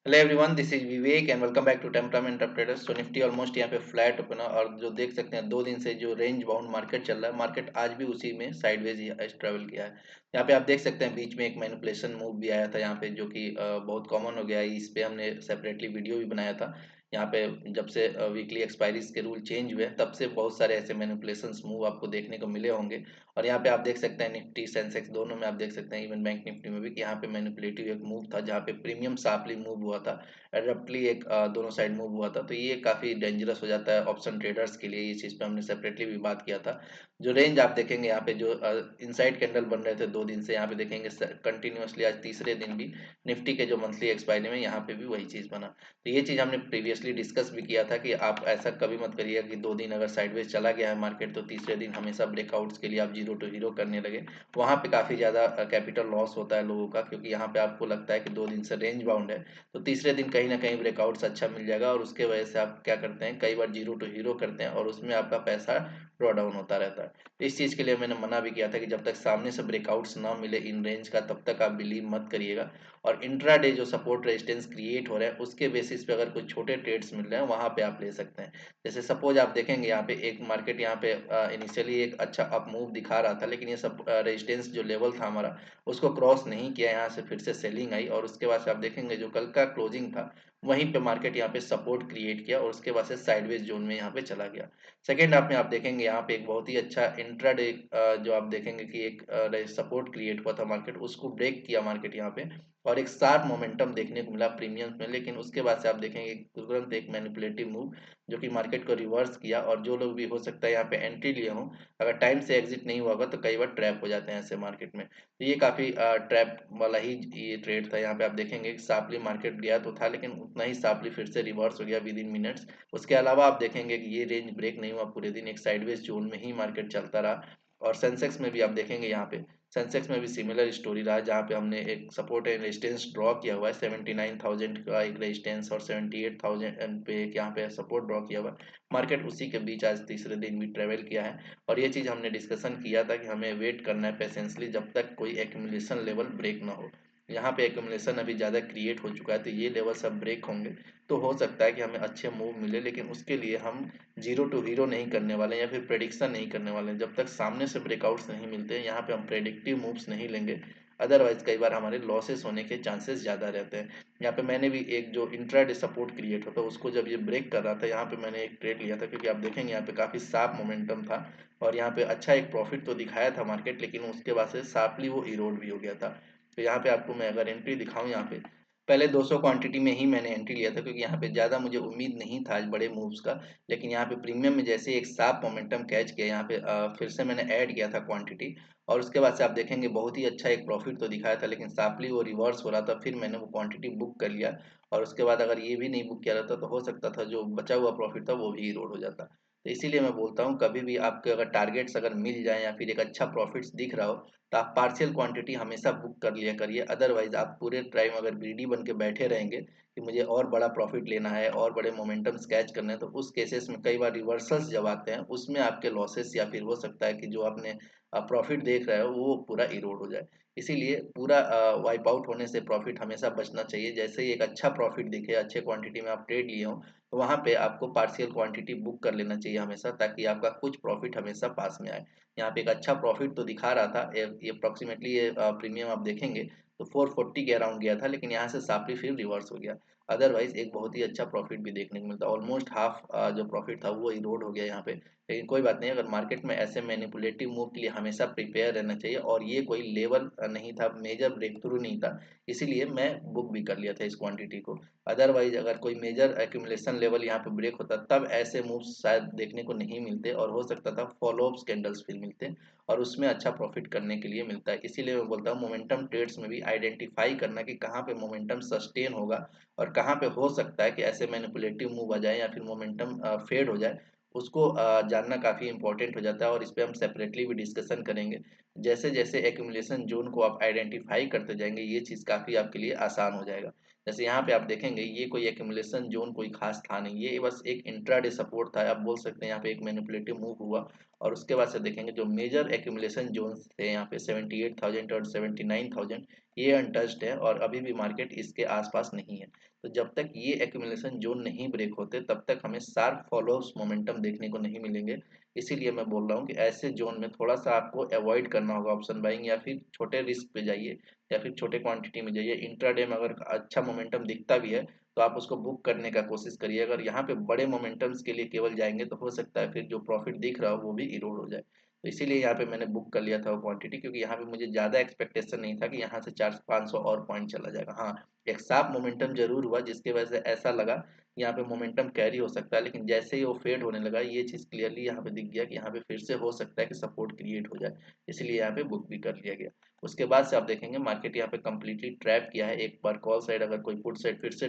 Hello everyone, this is Vivek and welcome back to temperament of traders. तो Nifty almost यहाँ पे flat open है और जो देख सकते हैं 2 दिन से जो रेंज बाउंड मार्केट चल रहा है, मार्केट आज भी उसी में साइडवेज ही ट्रेवल किया है। यहाँ पे आप देख सकते हैं बीच में एक मैनिपुलेशन मूव भी आया था यहाँ पे, जो कि बहुत कॉमन हो गया है। इस पे हमने सेपरेटली वीडियो भी बनाया था। यहाँ पे जब से वीकली एक्सपायरीज के रूल चेंज हुए हैं, तब से बहुत सारे ऐसे मैनिपुलेशन मूव आपको देखने को मिले होंगे। और यहाँ पे आप देख सकते हैं निफ्टी सेंसेक्स दोनों में आप देख सकते हैं, इवन बैंक निफ्टी में भी, कि यहाँ पे मैनिपुलेटिव एक मूव था जहाँ पे प्रीमियम शार्पली मूव हुआ था। एब्रप्टली एक दोनों साइड मूव हुआ था, तो ये काफी डेंजरस हो जाता है ऑप्शन ट्रेडर्स के लिए। ये चीज पे हमने सेपरेटली भी बात किया था। जो रेंज आप देखेंगे यहाँ पे, जो इनसाइड कैंडल बन रहे थे 2 दिन से, यहाँ पे देखेंगे कंटिन्यूअसली आज तीसरे दिन भी निफ्टी के जो मंथली एक्सपायरी में यहाँ पे भी वही चीज बना। तो ये चीज हमने प्रीवियसली डिस्कस भी किया था कि आप ऐसा कभी मत करिएगा कि 2 दिन अगर साइडवेज चला गया है मार्केट, तो तीसरे दिन हमेशा ब्रेकआउट्स के लिए आप जीरो टू हीरो करने लगे। वहां पे काफी ज्यादा कैपिटल लॉस होता है लोगों का, क्योंकि यहाँ पे आपको लगता है कि 2 दिन से रेंज बाउंड है, तो तीसरे दिन कहीं ना कहीं ब्रेकआउट्स अच्छा मिल जाएगा, और उसके वजह से आप क्या करते हैं, कई बार जीरो टू हीरो करते हैं और उसमें आपका पैसा ड्रॉ डाउन होता रहता है। तो इस चीज के लिए मैंने मना भी किया था कि जब तक सामने से ब्रेकआउट्स ना मिले इन रेंज का, तब तक आप बिलीव मत करिएगा। और इंट्राडे जो सपोर्ट रेजिस्टेंस क्रिएट हो रहा है, उसके बेसिस पे अगर कुछ छोटे ट्रेड्स मिल रहे हैं, वहां पे आप ले सकते हैं। जैसे सपोज आप देखेंगे यहाँ पे एक मार्केट, यहाँ पे इनिशियली एक अच्छा अप मूव दिखा रहा था, लेकिन ये सब रेजिस्टेंस जो लेवल था हमारा, उसको क्रॉस नहीं किया। यहाँ से फिर से सेलिंग आई और उसके बाद से आप देखेंगे जो कल का क्लोजिंग था, वहीं पे मार्केट यहाँ पे सपोर्ट क्रिएट किया और उसके बाद से साइडवेज जोन में यहाँ पे चला गया। सेकेंड हाफ में आप देखेंगे यहाँ पे एक बहुत ही अच्छा इंट्राडे जो आप देखेंगे कि एक सपोर्ट क्रिएट हुआ था मार्केट, उसको ब्रेक किया मार्केट यहाँ पे, और एक शार्प मोमेंटम देखने को मिला प्रीमियम्स में। लेकिन उसके बाद से आप देखेंगे तुरंत एक मैनिपुलेटिव मूव जो कि मार्केट को रिवर्स किया, और जो लोग भी हो सकता है यहाँ पे एंट्री लिए हों, अगर टाइम से एग्जिट नहीं हुआ होगा तो कई बार ट्रैप हो जाते हैं ऐसे मार्केट में। तो ये काफी ट्रैप वाला ही ये ट्रेड था। यहाँ पे आप देखेंगे शार्पली मार्केट गया तो था, लेकिन उतना ही शार्पली फिर से रिवर्स हो गया विद इन मिनट्स। उसके अलावा आप देखेंगे कि ये रेंज ब्रेक नहीं हुआ पूरे दिन, एक साइडवेज जोन में ही मार्केट चलता रहा। और सेंसेक्स में भी आप देखेंगे यहाँ पे, सेंसेक्स में भी सिमिलर स्टोरी रहा, जहाँ पे हमने एक सपोर्ट एंड रेजिस्टेंस ड्रॉ किया हुआ है, 79,000 का एक रेजिस्टेंस और 78,000 पे एक यहाँ पे सपोर्ट ड्रॉ किया हुआ है। मार्केट उसी के बीच आज तीसरे दिन भी ट्रेवल किया है। और ये चीज हमने डिस्कशन किया था कि हमें वेट करना है पेशेंसली, जब तक कोई एक्यूमुलेशन लेवल ब्रेक ना हो। यहाँ पे एक्यूमुलेशन अभी ज्यादा क्रिएट हो चुका है, तो ये लेवल सब ब्रेक होंगे तो हो सकता है कि हमें अच्छे मूव मिले, लेकिन उसके लिए हम जीरो टू हीरो नहीं करने वाले या फिर प्रेडिक्शन नहीं करने वाले जब तक सामने से ब्रेकआउट्स नहीं मिलते हैं। यहाँ पे हम प्रेडिक्टिव मूव्स नहीं लेंगे, अदरवाइज कई बार हमारे लॉसेस होने के चांसेस ज्यादा रहते हैं। यहाँ पे मैंने भी एक जो इंट्राडे सपोर्ट क्रिएट होता है, उसको जब ये ब्रेक कर रहा था, यहाँ पे मैंने एक ट्रेड लिया था, क्योंकि आप देखेंगे यहाँ पे काफी शार्प मोमेंटम था और यहाँ पे अच्छा एक प्रॉफिट तो दिखाया था मार्केट, लेकिन उसके बाद से शार्पली वो इरोड भी हो गया था। तो यहाँ पे आपको मैं अगर एंट्री दिखाऊं, यहाँ पे पहले 200 क्वांटिटी में ही मैंने एंट्री लिया था, क्योंकि यहाँ पे ज्यादा मुझे उम्मीद नहीं था आज बड़े मूव्स का। लेकिन यहाँ पे प्रीमियम में जैसे एक शार्प मोमेंटम कैच किया, यहाँ पे फिर से मैंने ऐड किया था क्वांटिटी, और उसके बाद से आप देखेंगे बहुत ही अच्छा एक प्रॉफिट तो दिखाया था, लेकिन शार्पली वो रिवर्स हो रहा था, फिर मैंने वो क्वांटिटी बुक कर लिया। और उसके बाद अगर ये भी नहीं बुक किया रहता तो हो सकता था जो बचा हुआ प्रॉफिट था वो भी इरोड हो जाता। तो इसीलिए मैं बोलता हूँ, कभी भी आपके अगर टारगेट्स अगर मिल जाए या फिर एक अच्छा प्रॉफिट्स दिख रहा हो, तो आप पार्शियल क्वांटिटी हमेशा बुक कर लिया करिए। अदरवाइज आप पूरे टाइम अगर ग्रीडी बन के बैठे रहेंगे कि मुझे और बड़ा प्रॉफिट लेना है और बड़े मोमेंटम कैच करने हैं, तो उस केसेस में कई बार रिवर्सल्स जब आते हैं, उसमें आपके लॉसेस या फिर हो सकता है कि जो आपने प्रॉफिट देख रहे हो वो पूरा इरोड हो जाए। इसीलिए पूरा वाइप आउट होने से प्रॉफिट हमेशा बचना चाहिए। जैसे ही एक अच्छा प्रॉफिट दिखे, अच्छे क्वांटिटी में आप ट्रेड लिए हो, तो वहां पे आपको पार्शियल क्वांटिटी बुक कर लेना चाहिए हमेशा, ताकि आपका कुछ प्रॉफिट हमेशा पास में आए। यहाँ पे एक अच्छा प्रॉफिट तो दिखा रहा था, ये अप्रोक्सीमेटली ये प्रीमियम आप देखेंगे तो 440 के अराउंड गया था, लेकिन यहाँ से सापली फिर रिवर्स हो गया। अदरवाइज एक बहुत ही अच्छा प्रॉफिट भी देखने को मिलता, ऑलमोस्ट हाफ जो प्रॉफिट था वो इरोड हो गया यहाँ पे। लेकिन कोई बात नहीं, अगर मार्केट में ऐसे मैनिपुलेटिव मूव के लिए हमेशा प्रिपेयर रहना चाहिए, और ये कोई लेवल नहीं था, मेजर ब्रेक थ्रू नहीं था, इसीलिए मैं बुक भी कर लिया था इस क्वांटिटी को। अदरवाइज अगर कोई मेजर एक्यूमुलेशन लेवल यहाँ पे ब्रेक होता, तब ऐसे मूव्स शायद देखने को नहीं मिलते, और हो सकता था फॉलो अप कैंडल्स फिर मिलते, और उसमें अच्छा प्रॉफिट करने के लिए मिलता है। इसीलिए मैं बोलता हूँ मोमेंटम ट्रेड्स में भी आइडेंटिफाई करना कि कहाँ पे मोमेंटम सस्टेन होगा और कहाँ पे हो सकता है कि ऐसे मैनिपुलेटिव मूव आ जाए या फिर मोमेंटम फेड हो जाए, उसको जानना काफी इंपॉर्टेंट हो जाता है। और इस पे हम सेपरेटली भी डिस्कशन करेंगे। जैसे जैसे एक्यूमुलेशन जोन को आप आइडेंटिफाई करते जाएंगे ये चीज़ काफ़ी आपके लिए आसान हो जाएगा। जैसे यहाँ पे आप देखेंगे ये कोई एक्यूमुलेशन जोन कोई खास था नहीं, ये बस एक इंट्राडे सपोर्ट था। आप बोल सकते हैं यहाँ पे एक मैनिपुलेटिव मूव हुआ और उसके बाद से देखेंगे जो मेजर एक्यूमुलेशन जोन्स थे यहाँ पे 78,000 और 79,000 ये अनटच्ड है और अभी भी मार्केट इसके आसपास नहीं है। तो जब तक ये एक्यूमुलेशन जोन नहीं ब्रेक होते तब तक हमें शार्प फॉलोअर्स मोमेंटम देखने को नहीं मिलेंगे। इसीलिए मैं बोल रहा हूँ कि ऐसे जोन में थोड़ा सा आपको अवॉइड करना होगा ऑप्शन बाइंग, या फिर छोटे रिस्क पे जाइए या फिर छोटे क्वांटिटी में जाइए। इंट्राडे में अगर अच्छा मोमेंटम दिखता भी है तो आप उसको बुक करने का कोशिश करिए। अगर यहाँ पे बड़े मोमेंटम्स के लिए केवल जाएंगे तो हो सकता है फिर जो प्रॉफिट दिख रहा हो वो भी इरोड हो जाए। तो इसीलिए यहाँ पे मैंने बुक कर लिया था वो क्वांटिटी, क्योंकि यहाँ पे मुझे ज़्यादा एक्सपेक्टेशन नहीं था कि यहाँ से 400-500 और पॉइंट चला जाएगा। हाँ, एक साफ मोमेंटम जरूर हुआ जिसकी वजह से ऐसा लगा यहाँ पे मोमेंटम कैरी हो सकता है, लेकिन जैसे ही वो फेड होने लगा ये चीज़ क्लियरली यहाँ पे दिख गया कि यहाँ पे फिर से हो सकता है कि सपोर्ट क्रिएट हो जाए। इसलिए यहाँ पे बुक भी कर लिया गया। उसके बाद से आप देखेंगे मार्केट यहाँ पे कम्प्लीटली ट्रैप किया है। एक बार कॉल साइड अगर कोई पुट साइड फिर से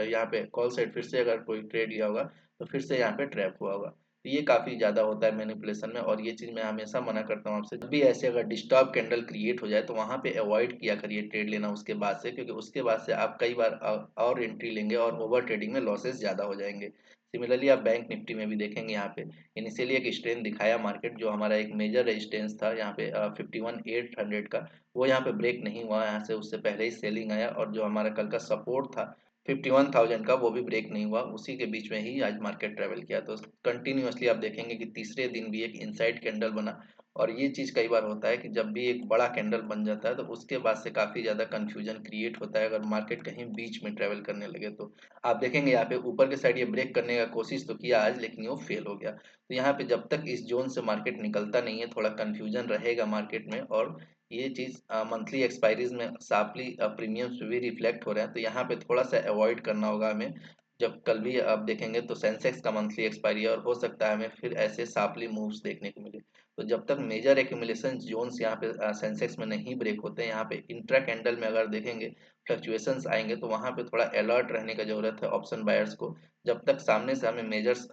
यहाँ पे कॉल साइड फिर से अगर कोई ट्रेड लिया होगा तो फिर से यहाँ पे ट्रैप हुआ होगा। तो ये काफ़ी ज़्यादा होता है मैनिपुलेशन में, और ये चीज़ मैं हमेशा मना करता हूँ आपसे, जब भी ऐसे अगर डिस्टर्ब कैंडल क्रिएट हो जाए तो वहाँ पे अवॉइड किया करिए ट्रेड लेना उसके बाद से, क्योंकि उसके बाद से आप कई बार और एंट्री लेंगे और ओवर ट्रेडिंग में लॉसेस ज़्यादा हो जाएंगे। सिमिलरली आप बैंक निफ्टी में भी देखेंगे यहाँ पे इनिशियली एक स्ट्रेंथ दिखाया मार्केट, जो हमारा एक मेजर रेजिस्टेंस था यहाँ पे 51,800 का, वो यहाँ पे ब्रेक नहीं हुआ। यहाँ से उससे पहले ही सेलिंग आया, और जो हमारा कल का सपोर्ट था 51,000 का वो भी ब्रेक नहीं हुआ। उसी के बीच में ही आज मार्केट ट्रेवल किया। तो कंटिन्यूअसली आप देखेंगे कि तीसरे दिन भी एक इनसाइड कैंडल बना, और ये चीज़ कई बार होता है कि जब भी एक बड़ा कैंडल बन जाता है तो उसके बाद से काफ़ी ज़्यादा कंफ्यूजन क्रिएट होता है अगर मार्केट कहीं बीच में ट्रेवल करने लगे तो। आप देखेंगे यहाँ पे ऊपर के साइड ये ब्रेक करने का कोशिश तो किया आज, लेकिन वो फेल हो गया। तो यहाँ पे जब तक इस जोन से मार्केट निकलता नहीं है थोड़ा कंफ्यूजन रहेगा मार्केट में, और ये चीज़ मंथली एक्सपायरीज में साफली प्रीमियम्स भी रिफ्लेक्ट हो रहे हैं। तो यहाँ पे थोड़ा सा अवॉइड करना होगा हमें। जब कल भी आप देखेंगे तो सेंसेक्स का मंथली एक्सपायरी है और हो सकता है हमें फिर ऐसे साफली मूव्स देखने को मिले। तो जब तक मेजर एक्यूमुलेशन जोन्स यहाँ पे सेंसेक्स में नहीं ब्रेक होते हैं, यहाँ पे इंट्रा कैंडल में अगर देखेंगे फ्लक्चुएशंस आएंगे तो वहाँ पे थोड़ा अलर्ट रहने का जरूरत है ऑप्शन बायर्स को। जब तक सामने से हमें मेजर्स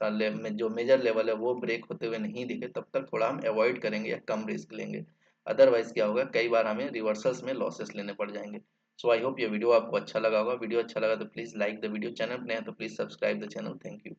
जो मेजर लेवल है वो ब्रेक होते हुए नहीं दिखे तब तक थोड़ा हम अवॉइड करेंगे या कम रिस्क लेंगे। अदरवाइज क्या होगा, कई बार हमें रिवर्सल्स में लॉसेस लेने पड़ जाएंगे। सो आई होप ये वीडियो आपको अच्छा लगा होगा। वीडियो अच्छा लगा तो please like the video, channel पे नए हैं तो please subscribe the channel. Thank you.